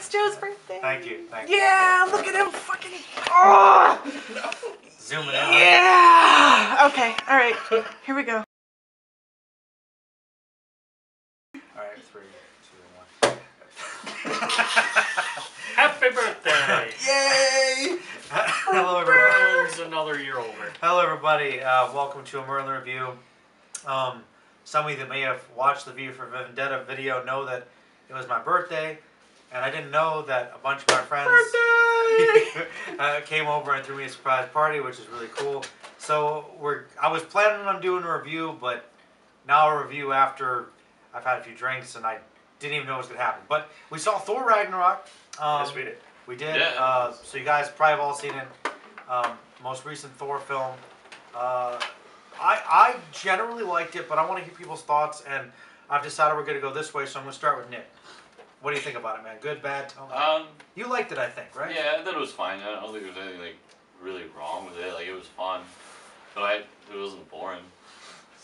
It's Joe's birthday. Thank you. Thank you. Yeah, look at him fucking. Oh. Zooming in. Yeah. Okay. All right. Here we go. All right, 3, 2, 1. Happy birthday! Yay! Hello, everybody. Merlin's another year older. Hello, everybody. Welcome to a Merlin review. Some of you that may have watched the V for Vendetta video know that it was my birthday, and I didn't know that a bunch of my friends came over and threw me a surprise party, which is really cool. So I was planning on doing a review, but now a review after I've had a few drinks, and I didn't even know it was going to happen. But we saw Thor Ragnarok. Yes, we did. We did. Yeah. So you guys probably have all seen it. Most recent Thor film. I generally liked it, but I want to hear people's thoughts, and I've decided we're going to go this way, so I'm going to start with Nick. What do you think about it, man? Good, bad? Tell me. You liked it, I think, right? Yeah, I thought it was fine. I don't think there was anything like really wrong with it. Like it was fun, but it wasn't boring.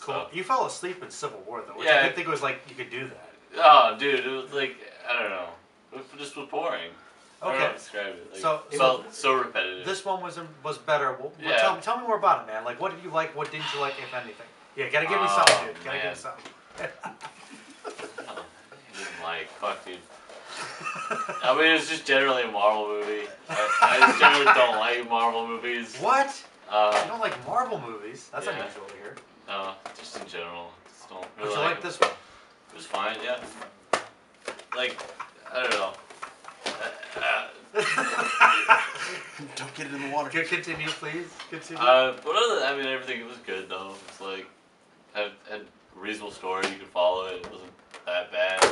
Cool. So. You fell asleep in Civil War, though, which Yeah. I didn't think it was like you could do that. Oh, dude, it was like I don't know. It just was boring. I don't know how to describe it. Like, So it felt so repetitive. This one was better. Yeah. Tell me more about it, man. Like, what did you like? What didn't you like, if anything? Yeah, gotta give me something, dude. Gotta give me something. Fuck, dude. I mean, it's just generally a Marvel movie. I just generally don't like Marvel movies. What? You don't like Marvel movies? That's unusual to hear. No, just in general. Just don't But really you like this one? It was fine, yeah. Like, I don't know. Don't get it in the water. Continue, please. Continue. But other than, I mean, everything was good though. It's like had a reasonable story. You could follow it. It wasn't that bad.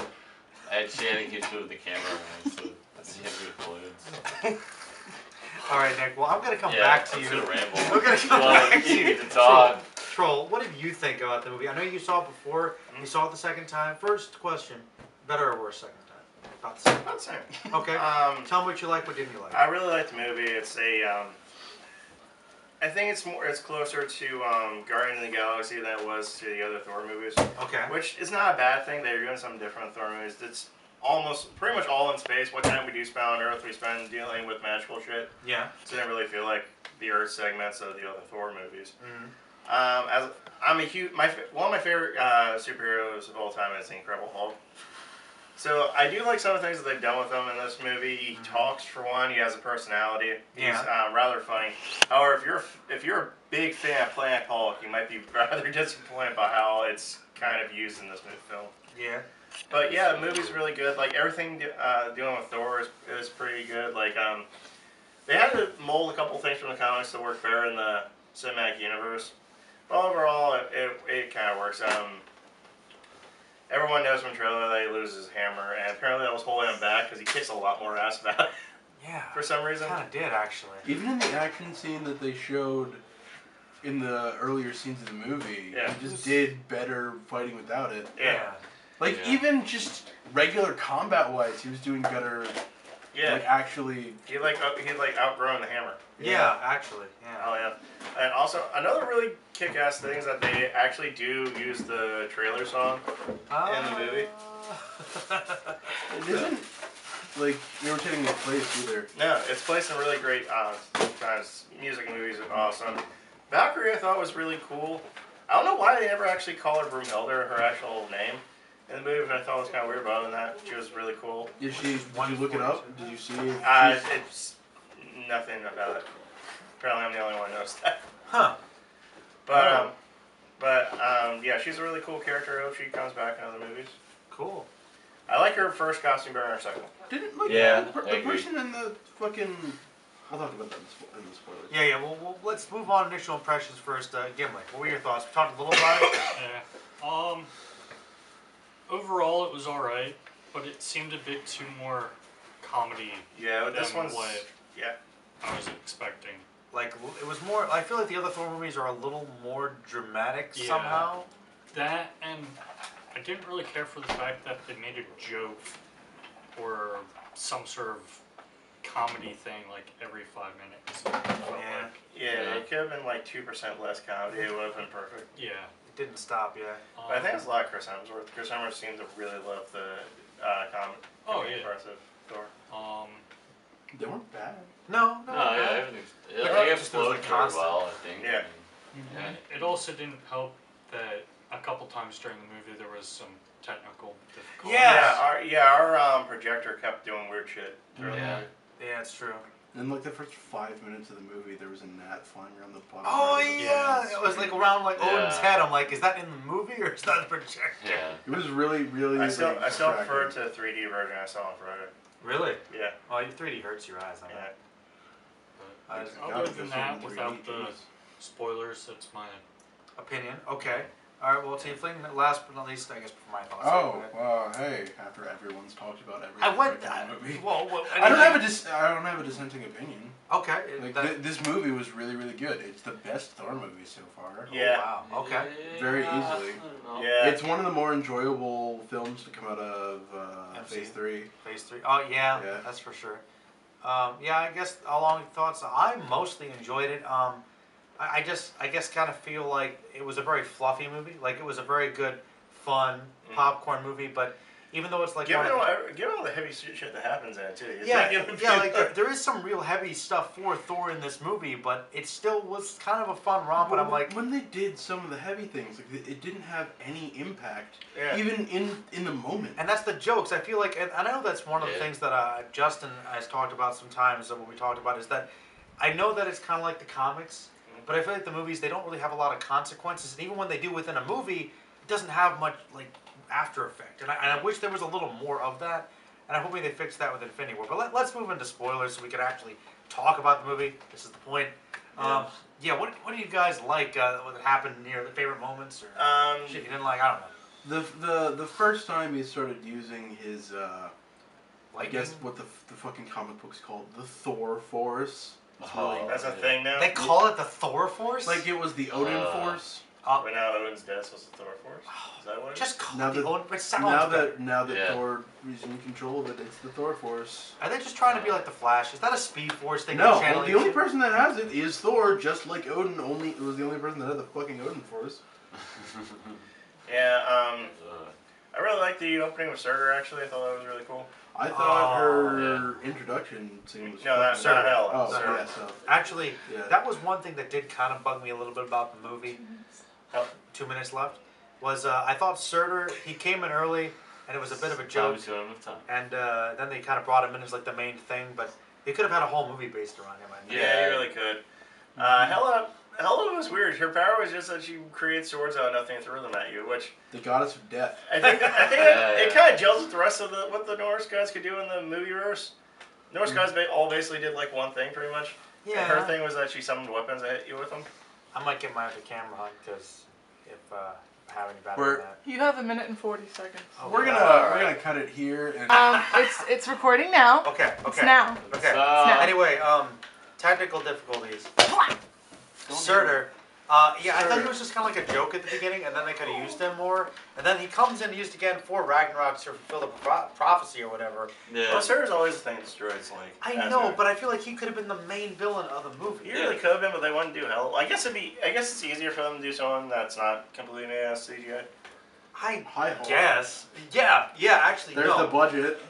Shannon keeps moving the camera around, so that's hit me with balloons. All right, Nick. Well, I'm gonna come back to you. I'm gonna ramble. I'm gonna come back to you. To talk. Troll, what did you think about the movie? I know you saw it before. You saw it the second time. First question: better or worse second time? About the same. About the same. Okay. Tell me what you like. What didn't you like? I really liked the movie. It's I think it's closer to Guardians of the Galaxy than it was to the other Thor movies. Okay. Which is not a bad thing. They're doing something different with Thor movies. It's pretty much all in space. What time we do spend on Earth, we spend dealing with magical shit. Yeah. So it didn't really feel like the Earth segments of the other Thor movies. Mm-hmm. As I'm a huge, one of my favorite superheroes of all time is the Incredible Hulk. So I do like some of the things that they've done with him in this movie. He talks, for one. He has a personality. He's rather funny. However, if you're a big fan of Planet Hulk, you might be rather disappointed by how it's kind of used in this film. Yeah. But yeah, the movie's really good. Like everything dealing with Thor is pretty good. Like they had to mold a couple things from the comics to work better in the cinematic universe. But overall, it kind of works. Everyone knows from trailer that he loses his hammer, and apparently that was holding him back because he kicks a lot more ass back. Yeah. For some reason. Kind of did, actually. Even in the action scene that they showed in the earlier scenes of the movie, he just did better fighting without it. Yeah. Like, even just regular combat-wise, he was doing better. Yeah. Like, actually. He outgrown the hammer. Yeah, actually. Yeah. Oh, yeah. And also, another really kick-ass thing is that they actually do use the trailer song in the movie. It isn't, like, irritatingly placed either. No, it's placed in really great times. Music and movies are awesome. Valkyrie, I thought, was really cool. I don't know why they never actually call her Broomhilda, her actual name, in the movie, but I thought it was kind of weird, but other than that, she was really cool. Did you look it up? Did you see it? It's nothing about it. Apparently I'm the only one who knows that. Huh. But yeah, she's a really cool character. I hope she comes back in other movies. Cool. I like her first costume better than her second one. Didn't like the person in the fucking... We'll talk about that in the spoilers. Yeah. Well, let's move on. Initial impressions first. Gimli, what were your thoughts? We talked a little about it. Yeah. Overall, it was alright, but it seemed a bit too more comedy. Yeah, but this one's what I was expecting. Like, it was more... I feel like the other Thor movies are a little more dramatic somehow. That, and I didn't really care for the fact that they made a joke or some sort of comedy thing like every 5 minutes. Yeah, it could have been like 2% less comedy. It would have been perfect. Yeah. It didn't stop, But I think it's a lot of Chris Hemsworth. Chris Hemsworth seemed to really love the comedy. Oh, yeah. Impressive Thor. They weren't bad. No. No, yeah, everything's. But They just there was, flowed like, very constant. well, I think. Yeah. It also didn't help that a couple times during the movie there was some technical difficulties. Our projector kept doing weird shit. Yeah. Yeah, it's true. In like the first 5 minutes of the movie, there was a gnat flying around the bottom. Oh part of the yeah, screen. it was like around like Odin's Yeah. head. I'm like, is that in the movie or is that the projector? Yeah. It was really, really. I still distracting. prefer to the 3D version I saw on Friday. Really? Yeah. Oh, your 3D hurts your eyes. I know. Yeah. But gotta other go than see it that, in 3D, without the jeez. spoilers, that's my Opinion. Okay. All right. Well, Tiefling. Last but not least, I guess for my thoughts. Oh, hey! After everyone's talked about everything. I went. in the movie. Well, I don't have a dissenting opinion. Okay. Like this movie was really, really good. It's the best Thor movie so far. Yeah. Oh, wow. Okay. Very easily. I don't know. Yeah. It's one of the more enjoyable films to come out of Phase 3. Phase 3. Oh yeah, Yeah. that's for sure. Yeah, I guess along with thoughts, I mostly enjoyed it. I guess kind of feel like it was a very fluffy movie. Like it was a very good, fun popcorn movie. But even though it's like Given all the heavy shit that happens in it too. It's not giving like there is some real heavy stuff for Thor in this movie, but it still was kind of a fun romp. And I'm like, when they did some of the heavy things, like it didn't have any impact, Yeah. even in the moment. and that's the jokes. I feel like, and I know that's one of the things that Justin has talked about sometimes. When we talked about is that I know that it's kind of like the comics, but I feel like the movies they don't really have a lot of consequences, and even when they do within a movie, it doesn't have much like after effect. And I wish there was a little more of that. And I'm hoping they fix that with Infinity War. But let's move into spoilers so we can actually talk about the movie. This is the point. What do you guys like? What happened near the favorite moments or shit you didn't like? I don't know. The first time he started using his I guess Lightning? what the fucking comic book's called, the Thor Force. It's That's a thing now. They call it the Thor Force? like it was the Odin Force. But now Odin's death was the Thor Force. Is that what it is? Just call Now it the that- Odin. It sounds Now better. that Thor is in control of it, it's the Thor Force. Are they just trying to be like the Flash? Is that a Speed Force thing? No, channeling the only shit? person that has it is Thor, just like Odin. It was the only person that had the fucking Odin Force. Yeah. I really liked the opening with Surtur. Actually, I thought that was really cool. I thought her introduction scene was. No, that's fucking- not Hell. Oh, Surtur. yeah, so. Actually, Yeah. that was one thing that did kind of bug me a little bit about the movie. Oh. 2 minutes left. Was I thought Surtur, he came in early, and it was a bit of a joke. Obviously, don't have time. And then they kind of brought him in as like the main thing, but they could have had a whole movie based around him. I think. Yeah, you really could. Hela was weird. Her power was just that she creates swords out of nothing and threw them at you, which The goddess of death. I think it kind of gels with the rest of what the Norse guys could do in the movieverse. Norse guys all basically did like one thing pretty much. Yeah. And her thing was that she summoned weapons that hit you with them. I might get my other camera hunt because if I have any better We're- than that. You have 1:40. Oh, We're yeah. gonna cut it here and. It's recording now. Okay. It's now. Okay. now. Anyway, technical difficulties. Surtur. I thought he was just kind of like a joke at the beginning, and then they could have used him more. And then he comes in used again for Ragnarok to fulfill the prophecy or whatever. Yeah. Well, Surtur's always the thing that destroys like. I Asgard. know, but I feel like he could have been the main villain of the movie. He really could have been, but they wouldn't do Hell. I guess it's easier for them to do someone that's not completely made out of CGI. I Hi, Hulk. guess. Yeah, actually, There's no. the budget.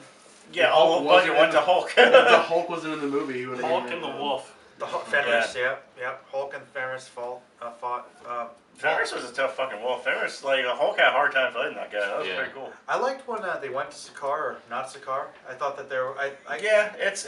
Yeah, The all Hulk the budget wasn't went to in Hulk. If the Hulk wasn't in the movie, he would have. Hulk and the Wolf. The Fenris, yeah. Hulk and Fenris fought. Fenris was a tough fucking wolf. Fenris, like, Hulk had a hard time fighting that guy. That was pretty cool. I liked when they went to Sakaar or not Sakaar. I thought that they were. Yeah, it's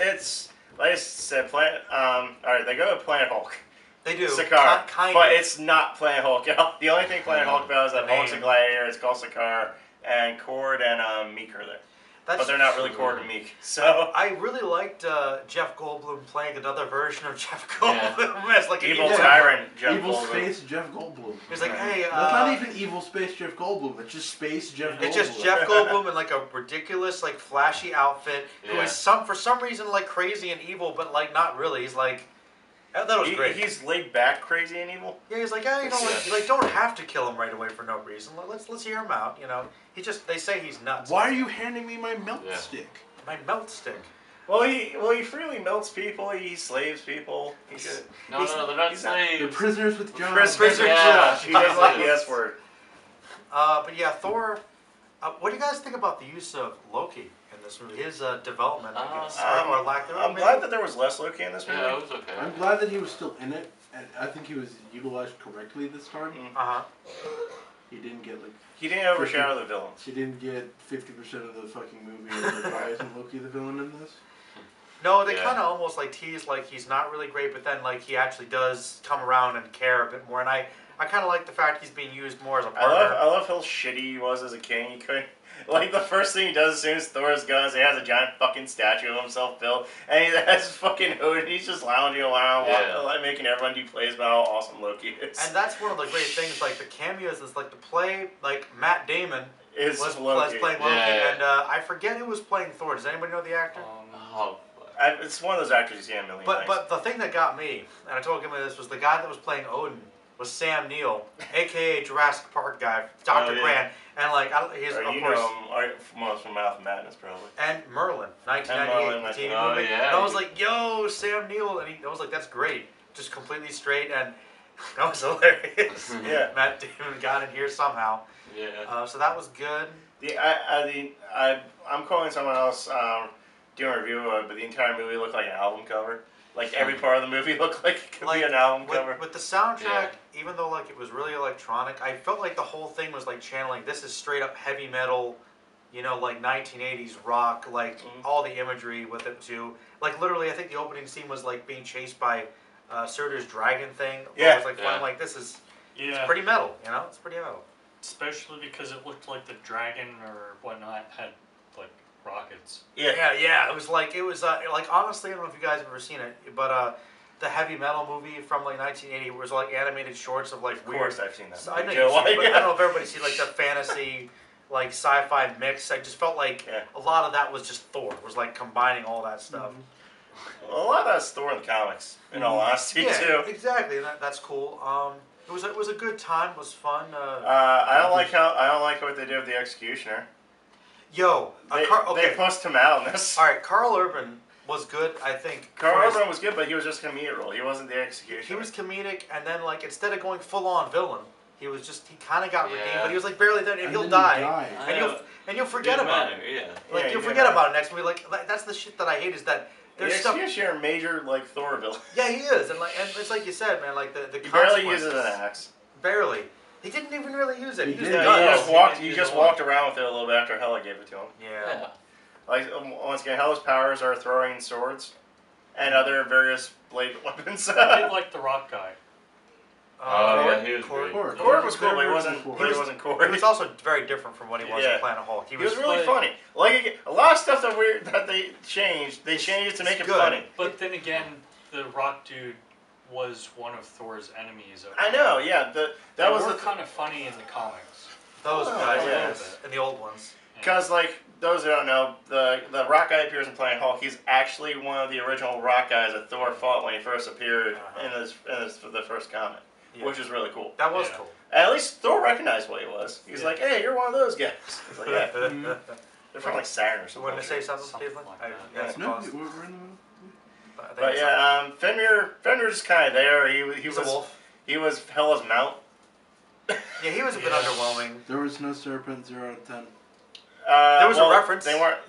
like I said, alright, they go to Planet Hulk. They do. Sakaar. Kind but of. it's not Planet Hulk. The only thing Planet Hulk does is that The Hulk's a name. gladiator, it's called Sakaar, and Cord and Meek are there. That's But they're not really Cord and Meek. So I really liked Jeff Goldblum playing another version of Jeff Goldblum as like an evil evil tyrant Jeff Evil Goldblum. Space Jeff Goldblum. He's like, hey, That's not even Evil Space Jeff Goldblum. It's just Space Jeff Goldblum. it's just Jeff Goldblum in like a ridiculous, like flashy outfit who is for some reason like crazy and evil, but like not really. He's like, that was great. He's laid back, crazy, and evil. Yeah, he's like, you know, like don't have to kill him right away for no reason. Let's hear him out. You know, they say he's nuts. Why are you handing me my melt Yeah. stick? My melt stick. Well, he freely melts people. He slaves people. No, they're not The slaves. prisoners with John. Prisoner Yeah. Josh. He doesn't like the S word. But yeah, Thor. What do you guys think about the use of Loki in this movie? His development, I guess, or lack thereof. I'm glad that there was less Loki in this movie. Yeah, it was okay. I'm glad that he was still in it, and I think he was utilized correctly this time. He didn't get like. He didn't overshadow the villains. He didn't get 50% of the fucking movie. Like, why isn't Loki the villain in this? No, they kind of almost like tease like he's not really great, but then like he actually does come around and care a bit more. And I kind of like the fact he's being used more as a partner. I love how shitty he was as a king. He couldn't. Like, the first thing he does as soon as Thor's gone is he has a giant fucking statue of himself built, and he has fucking Odin. He's just lounging around, like, making everyone do plays about how awesome Loki is. And that's one of the great things, like, the cameos is, like, the play, like, Matt Damon was playing Loki, and I forget who was playing Thor. Does anybody know the actor? It's one of those actors you see in a million things. But the thing that got me, and I told him this, was the guy that was playing Odin was Sam Neill, a.k.a. Jurassic Park guy, Dr. Grant. And like, he's of course from Mouth of Madness, probably. And Merlin, 1998, the TV movie. And I was like, "Yo, Sam Neill," and I was like, "That's great, just completely straight," and that was hilarious. Matt Damon got in here somehow. So that was good. I'm calling someone else doing a review of it, but the entire movie looked like an album cover. Like, every part of the movie looked like it could be an album cover. With the soundtrack, even though like it was really electronic, I felt like the whole thing was like channeling, this is straight up heavy metal, you know, like 1980s rock, like all the imagery with it too. Like literally, I think the opening scene was like being chased by Surtur's dragon thing. It was like fun, like this is it's pretty metal, you know? It's pretty metal. Especially because it looked like the dragon or whatnot had like rockets. It was like honestly, I don't know if you guys have ever seen it, but the heavy metal movie from like 1980 was like animated shorts of like weird. Of course, I've seen that. So I know you've seen it, but I don't know if everybody's seen like the fantasy, like sci-fi mix. I just felt like a lot of that was just Thor. It was like combining all that stuff. Well, a lot of that's Thor in the comics, in all honesty, too. Exactly. That's cool. It was a good time. It was fun. I don't like what they did with the Executioner. Yo, they pushed him out in this. All right, Carl Urban was good, I think. Carl Urban was good, but he was just a comedic role. He wasn't the Executioner. He was comedic, and then like instead of going full on villain, he kind of got redeemed, but he was like barely there, and he'll die, and you'll forget about it. Like you'll forget about it next movie. Like that's the shit that I hate is that there's stuff. The Executioner a major like Thor villain. Yeah, he is, and it's like you said, man. Like the he barely uses an axe. Barely. He didn't even really use it. He just walked around with it a little bit after Hela gave it to him. Yeah. Like, once again, Hela's powers are throwing swords and other various blade weapons. I did like the rock guy. He was great. Korg was cool, but he wasn't Korg. He was also very different from what he was in Planet Hulk. He was really funny. Like, a lot of stuff that they changed it to make it funny. But then again, the rock dude was one of Thor's enemies. I know, yeah. That was kind of funny in the comics. Those guys, and the old ones. Because, like, those who don't know, the rock guy appears in Planet Hulk. He's actually one of the original rock guys that Thor fought when he first appeared in the first comic, which is really cool. That was cool. And at least Thor recognized what he was. He's like, hey, you're one of those guys. He's like, yeah. They're from, like, Saturn or something. Wouldn't it say something, Tiefling? No, we're in the But yeah, Fenrir's just kind of there. He was a wolf. He was Hela's mount. Yeah, he was a bit underwhelming. There was no serpent. 0 out of 10. There was a reference. They weren't.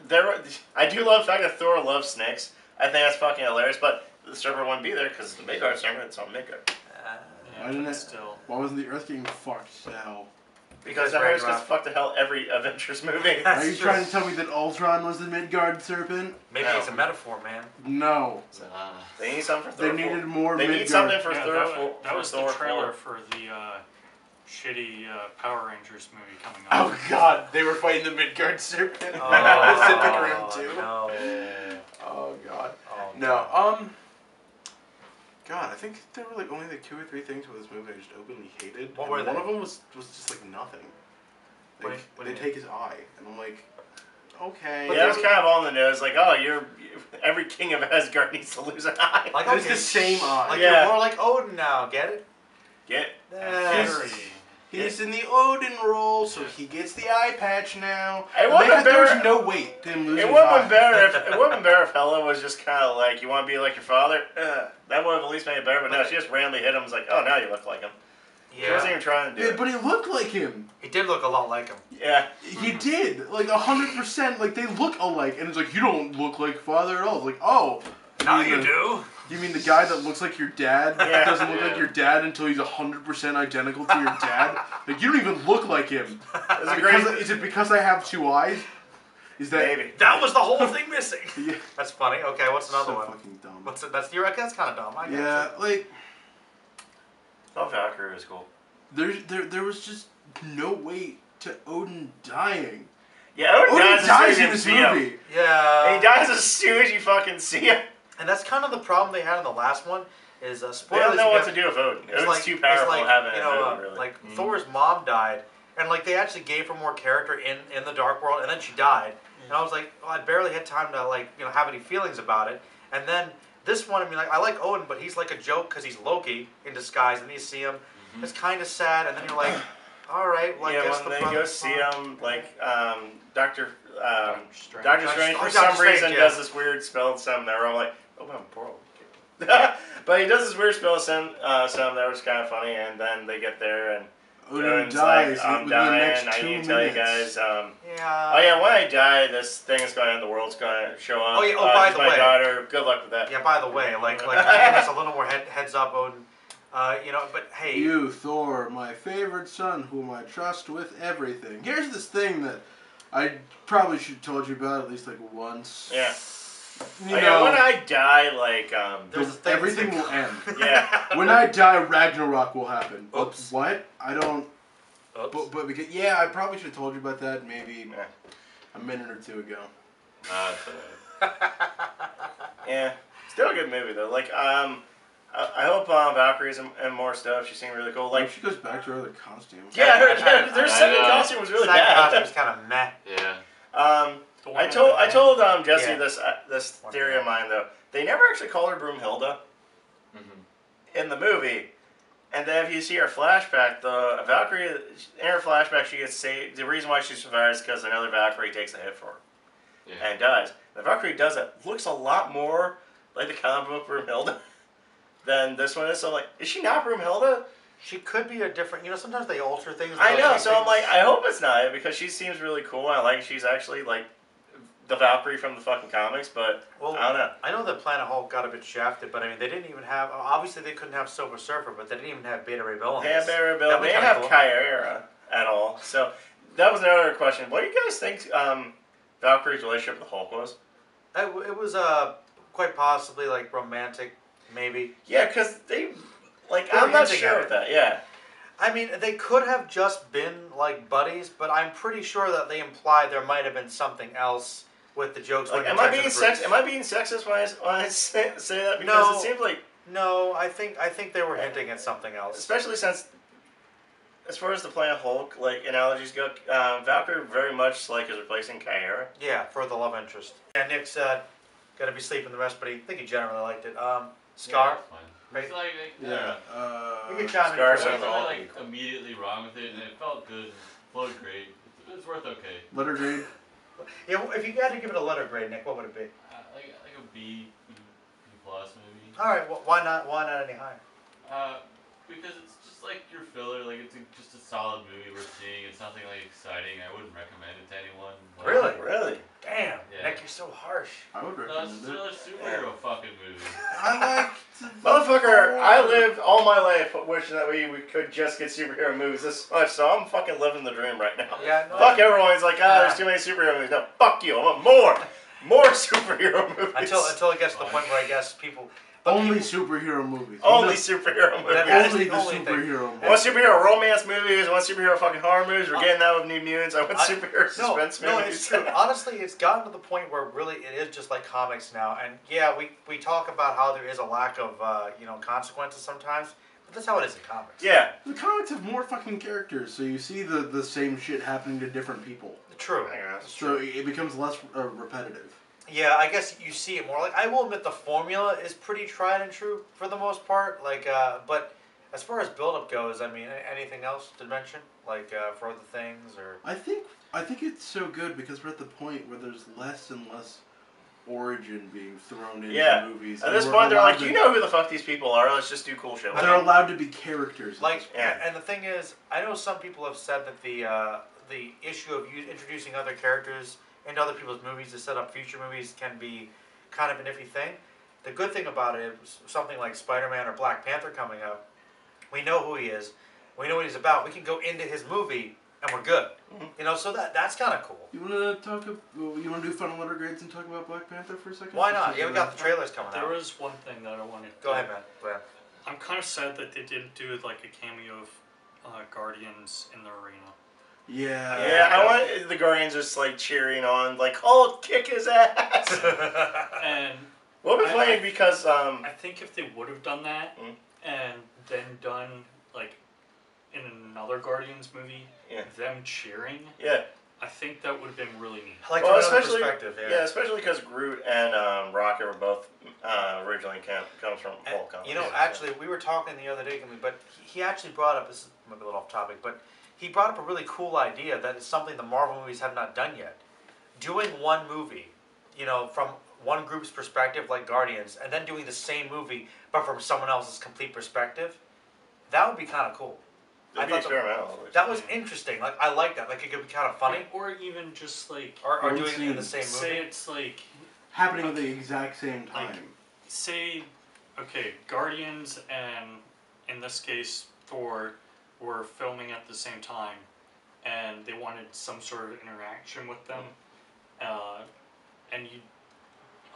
I do love the fact that Thor loves snakes. I think that's fucking hilarious. But the serpent wouldn't be there because the Midgard serpent's on Midgard. Why wasn't the Earth getting fucked to hell? Because the Earth gets fucked to hell every Avengers movie. Are you trying to tell me that Ultron was the Midgard serpent? Maybe it's a metaphor, man. No. They need something for Thor. They needed more They Midgard. need something for Thor. That was the trailer for the shitty Power Rangers movie coming up. Oh god, they were fighting the Midgard serpent. Pacific Rim 2. No. Oh god. No. God, I think there were like only like 2 or 3 things with this movie I just openly hated. What were they? One of them was just like nothing. Like they take his eye, and I'm like, okay. Yeah, it was kind of on the nose. Like, every king of Asgard needs to lose an eye. Like, it's the same eye. Like you're more like Odin now. Get it? He's in the Odin role, so he gets the eye patch now. It wouldn't have there was no weight to him losing It wouldn't have been better if Hela was just kind of like, you want to be like your father? That would have at least made it better, but no, she just randomly hit him and was like, oh, now you look like him. He wasn't even trying to do it. But he looked like him. He did look a lot like him. Yeah. He did. Like 100%. Like they look alike. And it's like, you don't look like father at all. It's like, oh. Now you do. You mean the guy that looks like your dad doesn't look Yeah. like your dad until he's 100% identical to your dad? Like, you don't even look like him. Is it because I have 2 eyes? Is that... Maybe. That was the whole thing missing. Yeah. That's funny. Okay, what's another So one? fucking dumb. What's it? That's that's kind of dumb. I guess. Yeah, like... I thought Valkyrie was cool. There was just no weight to Odin dying. Yeah, Odin dies in this movie. Yeah. And he dies as soon as you fucking see him. And that's kind of the problem they had in the last one. Is They spoilers. don't know what to do with Odin. Odin's too powerful to have it in a movie, really. Like Thor's mom died, and like they actually gave her more character in the Dark World, and then she died. And I was like, well, I barely had time to like have any feelings about it. And then this one, I mean, like I like Odin, but he's like a joke because he's Loki in disguise, and you see him. It's kind of sad, and then you're like, all right, well, I guess when they go see him, like Doctor Strange. for some reason does this weird spell sound that we're all like, oh my poor old kid. But he does this weird spell sound that was kind of funny, and then they get there and Odin dies. Like, I'm dying. I need to tell you guys. Oh yeah, when I die, this thing is going to end. The world's going to show up. Oh yeah. Oh, by the way, my daughter. Good luck with that. Yeah. By the way, like give us a little more heads up, Odin. But hey. You, Thor, my favorite son, whom I trust with everything. Here's this thing that I probably should have told you about at least like once. Yeah. You know, when I die, like everything will end. Yeah. When I die, Ragnarok will happen. Oops. What? I don't. Oops. But because I probably should have told you about that maybe a minute or 2 ago. Yeah. Still a good movie though. Like I hope Valkyrie's and more stuff. She seemed really cool. Like she goes back to her other costume. Yeah, their second costume was really bad. Costume was kind of meh. Yeah. I told Jesse this theory of mine though. They never actually called her Broomhilda in the movie, and then if you see her flashback, the Valkyrie in her flashback she gets saved. The reason why she survives is because another Valkyrie takes a hit for her and dies. The Valkyrie does it. Looks a lot more like the comic book Broomhilda than this one is. So I'm like, is she not Broomhilda? She could be a different. Sometimes they alter things. I know. So I'm like, I hope it's not because she seems really cool. I like she's actually like the Valkyrie from the fucking comics, but I don't know. I know that Planet Hulk got a bit shafted, but I mean, they didn't even have. Obviously, they couldn't have Silver Surfer, but they didn't even have Beta Ray Bill. They have Beta Ray Bill. They didn't have Kyra at all. So that was another question. What do you guys think Valkyrie's relationship with the Hulk was? It was quite possibly like romantic, maybe. Yeah, because I'm not sure with that. Yeah. I mean, they could have just been like buddies, but I'm pretty sure that they implied there might have been something else with the jokes. Like, am I being sexist when I say that? Because it seems like I think they were hinting at something else. Especially since, as far as the Planet Hulk analogies go, Valkyrie very much is replacing Kyra. Yeah, for the love interest. Yeah, Nick's gonna be sleeping the rest, but I think he generally liked it. Scar. Yeah, it's like, we can chime in. There was nothing immediately wrong with it, and it felt good, and flowed great. It's worth okay. Letter grade. Yeah, if you had to give it a letter grade, Nick, what would it be? Like a B plus maybe. All right, well, why not any higher? Because it's just like your filler. Like it's just a solid movie we're seeing. It's nothing exciting. I wouldn't recommend it to anyone. Really? Damn, Yeah. Nick, you're so harsh. I would No, recommend it's it. another superhero fucking movie. I like. Motherfucker, I lived all my life wishing that we could just get superhero movies this much, so I'm fucking living the dream right now. Yeah. No, Fuck everyone's like, there's too many superhero movies. No, fuck you. I want more superhero movies. Until it gets to the point where I guess people. Only superhero movies. Only superhero movies. Only the superhero movies. I want superhero romance movies. I want superhero fucking horror movies. We're getting that with New Mutants. I want superhero suspense movies. No, it's true. Honestly, it's gotten to the point where really it is just like comics now. And yeah, we talk about how there is a lack of consequences sometimes, but that's how it is in comics. Yeah. The comics have more fucking characters, so you see the same shit happening to different people. True. So it becomes less repetitive. Yeah, I guess you see it more. Like, I will admit the formula is pretty tried and true for the most part. But as far as build-up goes, I mean, anything else to mention? For other things, or? I think it's so good because we're at the point where there's less and less origin being thrown into Yeah. movies. At this we're point, they're allowed like, to- you know who the fuck these people are. Let's just do cool shit. with They're them." allowed to be characters. at Like, this point. Yeah. and the thing is, I know some people have said that the issue of introducing other characters into other people's movies to set up future movies can be kind of an iffy thing. The good thing about it is something like Spider-Man or Black Panther coming up. We know who he is. We know what he's about. We can go into his movie and we're good. Mhm. You know, so that's kind of cool. You want to talk? You want to do final letter grades and talk about Black Panther for a second? Why not? Yeah, we got the trailers coming There out. was one thing that I wanted to Go ahead, man. Go ahead. I'm kind of sad that they didn't do like a cameo of Guardians in the arena. Yeah. Yeah, I want the Guardians just like cheering on, like, "Oh, kick his ass!" And We'll be I- playing I- because I think if they would have done that Mm. and then done like in another Guardians movie, Yeah. them cheering, yeah, I think that would have been really neat. I like Well, from another especially- perspective. yeah, especially because Groot and Rocket were both originally comes from And, Hulk. you know, comics. actually, we were talking the other day, but he actually brought up, this is maybe a little off topic, but he brought up a really cool idea that is something the Marvel movies have not done yet. Doing one movie, you know, from one group's perspective, like Guardians, and then doing the same movie, but from someone else's complete perspective, that would be kind of cool. It'd be I thought experimental. that was interesting. Like, I like that. Like, it could be kind of funny. Or even just like Or One doing it in the scene. same say movie. it's like Happening at the exact same Like- time. say okay, Guardians and in this case Thor were filming at the same time and they wanted some sort of interaction with them. And you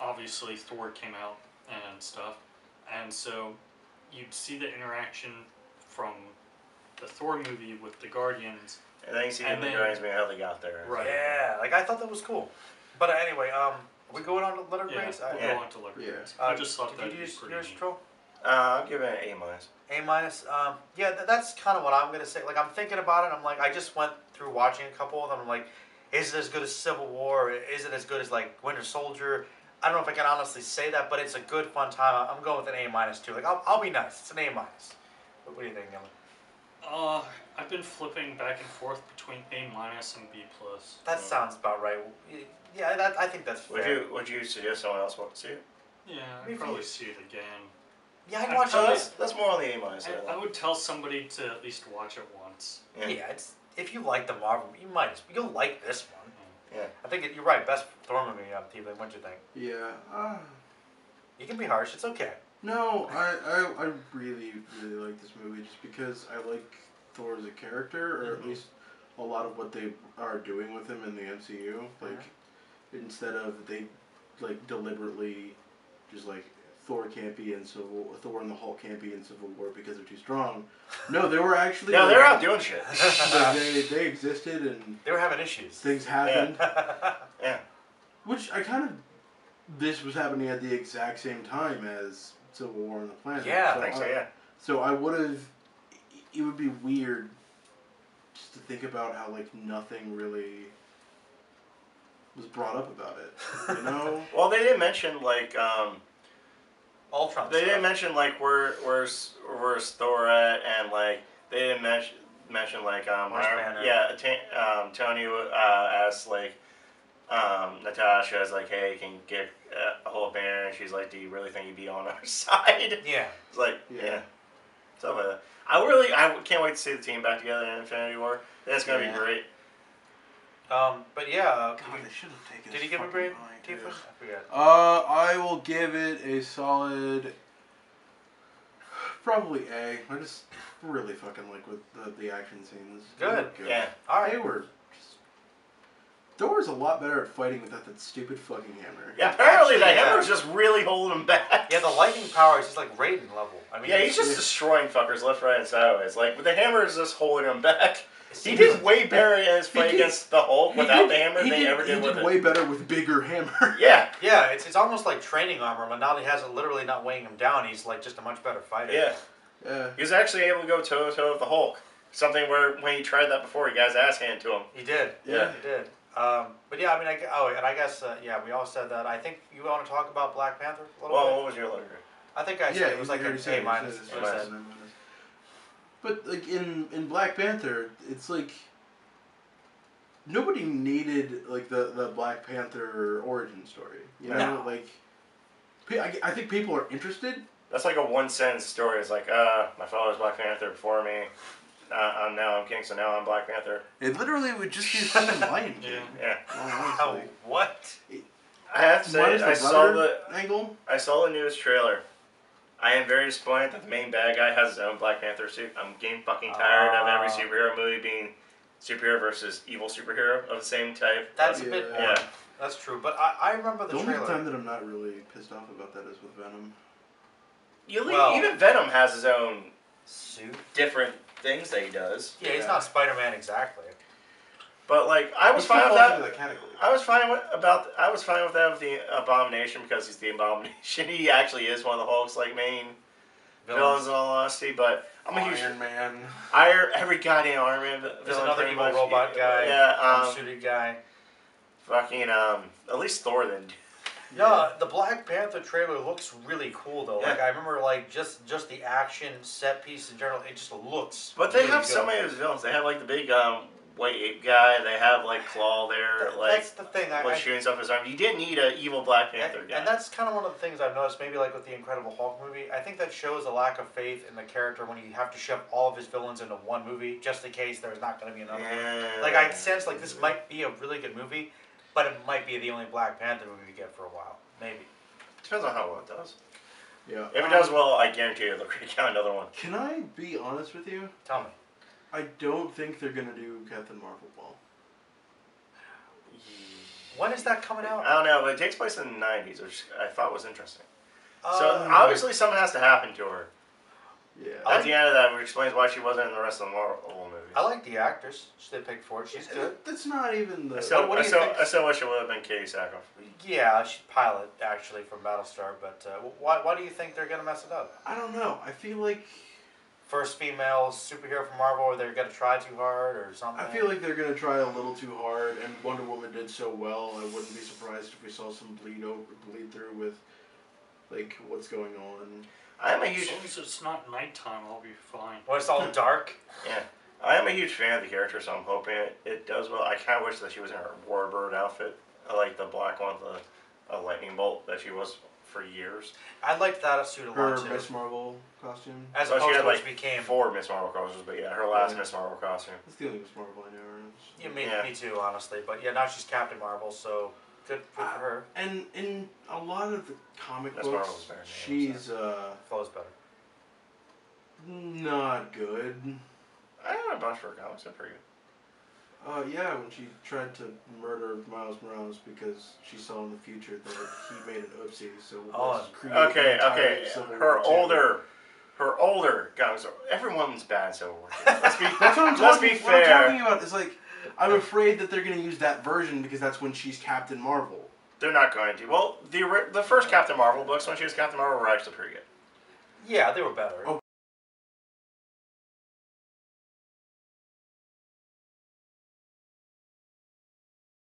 obviously Thor came out and stuff. And so you'd see the interaction from the Thor movie with the Guardians. And then you see And the then- Guardians being how they got there. Right. Yeah, like, I thought that was cool. But anyway, are we going on to letter Yeah, grades? we'll Yeah. go on to letter Yeah. grades. I just thought did that'd you be use pretty yours, neat. Troll? I'll give it an A minus. A minus. Yeah, that's kind of what I'm gonna say. Like, I'm thinking about it. I'm like, I just went through watching a couple of them. I'm like, is it as good as Civil War? Is it as good as like Winter Soldier? I don't know if I can honestly say that, but it's a good fun time. I'm going with an A minus too. Like, I'll be nice. It's an A minus. What do you think, Gimli? I've been flipping back and forth between A minus and B plus. That sounds about right. Yeah, I think that's fair. Would you suggest someone else want to see it? Yeah, Maybe I'd probably you- see it again. Yeah, I'd I- watch I- it. That's more on the A minus side. I would tell somebody to at least watch it once. Yeah. Yeah, it's if you like the Marvel, you'll like this one. Yeah. I think you're right. Best Thor movie, Tiefling. What'd you think? Yeah. You can be harsh. It's okay. No, I really, really like this movie just because I like Thor as a character, or at least a lot of what they are doing with him in the MCU. Like, instead of they, like, deliberately just like Thor can't be in Thor and the Hulk can't be in Civil War because they're too strong. No, they were actually. No, like, they're out doing shit. they existed and They were having issues. things happened. Yeah. Which I kind of. This was happening at the exact same time as Civil War on the Planet. Yeah, I think so, yeah. So I would have. It would be weird just to think about how, like, nothing really was brought up about it. You know? Well, they didn't mention, like, Ultron. they stuff. didn't mention, like, where's Thor at, and, like, they didn't mention like, Where's Banner? Tony asked, like, Natasha is like, hey, can you get a hold of Banner? And she's like, do you really think you'd be on our side? Yeah. It's like, Yeah. yeah. Stuff like that. I can't wait to see the team back together in Infinity War. That's going to be great. But yeah. God, they should have taken. Did his he give a fucking grade? line, Tiefling? dude. I forget. I will give it a solid. Probably A. I just really fucking like with the action scenes. They Good. were Yeah. All They right. were. Thor's a lot better at fighting without that stupid fucking hammer. Yeah, apparently Actually, the yeah. hammer's just really holding him back. Yeah, the lightning power is just like Raiden level. I mean, Yeah, he's just Yeah. destroying fuckers left, right, and sideways. Like, but the hammer is just holding him back. He He did way better in his fight did- against the Hulk without the hammer than he ever did with He it. did way better with bigger hammer. Yeah, Yeah, it's almost like training armor, but now he has it literally not weighing him down. He's like just a much better fighter. yeah. Yeah. He was actually able to go toe to toe with the Hulk. Something where when he tried that before, he got his ass handed to him. He did. Yeah. He did. But yeah, I mean, and I guess yeah, we all said that. I think you want to talk about Black Panther a little Well, bit. what was your letter? I think I said it was like an A minus. It's What I said. But like in Black Panther, it's like nobody needed like the Black Panther origin story. You know, No. like I think people are interested. That's like a one-sentence story. It's like, my father's Black Panther before me. I'm king, so now I'm Black Panther. It literally would just be a fucking Lion King. Yeah. How, what? I have to say, Minus the I saw brother angle. I saw the newest trailer. I am very disappointed that the main bad guy has his own Black Panther suit. I'm getting fucking tired of every superhero movie being superhero versus evil superhero of the same type. That's a bit boring. Yeah. That's true. But I remember the The only trailer. time that I'm not really pissed off about that is with Venom. Even Venom has his own Suit? different things that he does. Yeah, he's not Spider-Man exactly. But like, I was He fine still with falls that. into that category. I was fine with that with the Abomination because he's the Abomination. He actually is one of the Hulk's like main villains in all honesty. But I'm a huge Iron Man. every goddamn Iron Man villain. There's another pretty evil much. robot guy. Yeah. Suited guy. Fucking at least Thor then. No, the Black Panther trailer looks really cool though. Like Yeah. I remember, like just the action set piece in general, it just looks. But they really have good. so many of his villains. They have like the big white ape guy. They have like Claw there, That's the thing. like shooting stuff in his arm. You didn't need an evil Black Panther guy. And that's kind of one of the things I've noticed, maybe like with the Incredible Hulk movie. I think that shows a lack of faith in the character when you have to shove all of his villains into one movie, just in case there's not going to be another one. Like I sense like this might be a really good movie, but it might be the only Black Panther movie we get for a while. Maybe. Depends on how well it does. Yeah. If it does well, I guarantee you they'll crank out another one. Can I be honest with you? Tell me. I don't think they're gonna do Captain Marvel well. When is that coming out? I don't know, but it takes place in the 90s, which I thought was interesting. Uh, So obviously something has to happen to her. Yeah. At the end of that, which explains why she wasn't in the rest of the Marvel movies. I like the actress they picked for it. She's good. That's not even the. I still, What do I you still, think? I still wish it would have been Katie Sackhoff. Yeah, she's pilot actually from Battlestar. But why do you think they're gonna mess it up? I don't know. I feel like First female superhero from Marvel, or they're gonna try too hard, or something? I feel like they're gonna try a little too hard, and Wonder Woman did so well. I wouldn't be surprised if we saw some bleed through with like what's going on. I am a As huge, long as it's not nighttime, I'll be fine. when it's all dark. I am a huge fan of the character, so I'm hoping it does well. I kind of wish that she was in her Warbird outfit. I like the black one, the lightning bolt that she was for years. I liked that suit a Her lot too. Miss Marvel costume. As So she opposed had to what like she became. 4 Miss Marvel costumes, but yeah, her last Yeah. Miss Marvel costume. That's the only Miss Marvel I know her as. Yeah, me, Yeah. me too, honestly. But yeah, now she's Captain Marvel, so good for her. And in a lot of the comic Miss books, Marvel's better than she's Flows better. not good. I don't know a bunch for her comics. They're pretty good. Yeah, when she tried to murder Miles Morales because she saw in the future that he made an oopsie, so let's create an Okay. entire Civil Her War older comics. Everyone's bad in Civil War. Let's be. That's what I'm Let's talking. be What I'm fair. talking about is like, I'm afraid that they're gonna use that version because that's when she's Captain Marvel. They're not going to. Well, the first Captain Marvel books when she was Captain Marvel were actually pretty good. Yeah, they were better.